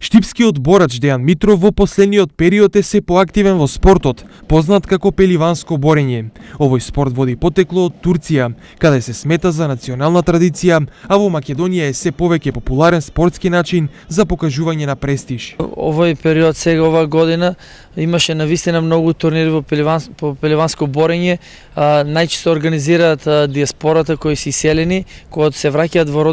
Штипскиот борач Дејан Митров во последниот период е се поактивен во спортот, познат како пеливанско борење. Овој спорт води потекло од Турција, каде се смета за национална традиција, а во Македонија е се повеќе популарен спортски начин за покажување на престиж. Овој период сега ова година имаше навистина многу турнири по пеливанско борење. Најчесто организираат диаспората кои се иселени, кога се враќаат во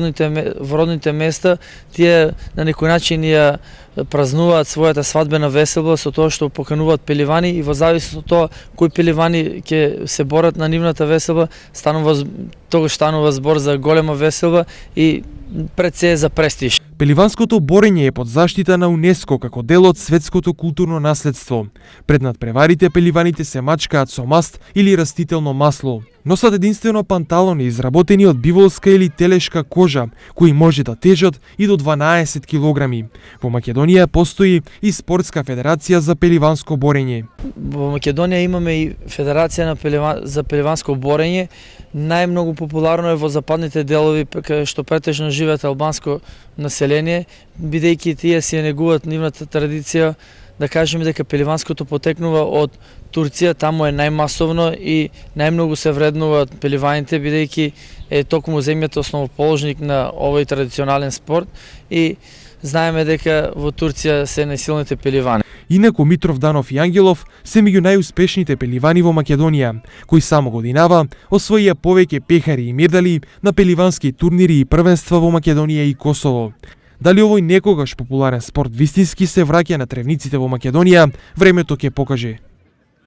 родните места, тие на некој начин ја празнуваат својата свадбена веселба со тоа што покануваат пеливани, и во зависност од тоа кои пеливани ќе се борат на нивната веселба, тогаш станува збор за голема веселба и пред се за престиж. Пеливанското борење е под заштита на УНЕСКО како дел од светското културно наследство. Пред надпреварите пеливаните се мачкаат со маст или растително масло. Носат единствено панталони изработени од биволска или телешка кожа, кои може да тежат и до 12 килограми. Во Македонија постои и спортска федерација за пеливанско борење. Во Македонија имаме и федерација за пеливанско борење. Најмногу популарно е во западните делови, каде што претежно живеат албанско население, бидејќи тие си негуваат нивната традиција. Да кажеме дека пеливанското потекнува од Турција, таму е најмасовно и најмногу се вреднуваат пеливаните, бидејќи е токму земјата основоположник на овој традиционален спорт, и знаеме дека во Турција се најсилните пеливани. Инаку Митров, Данов и Ангелов се меѓу најуспешните пеливани во Македонија, кои само годинава освоија повеќе пехари и медали на пеливански турнири и првенства во Македонија и Косово. Дали овој некогаш популарен спорт вистински се враќа на тревниците во Македонија, времето ќе покаже.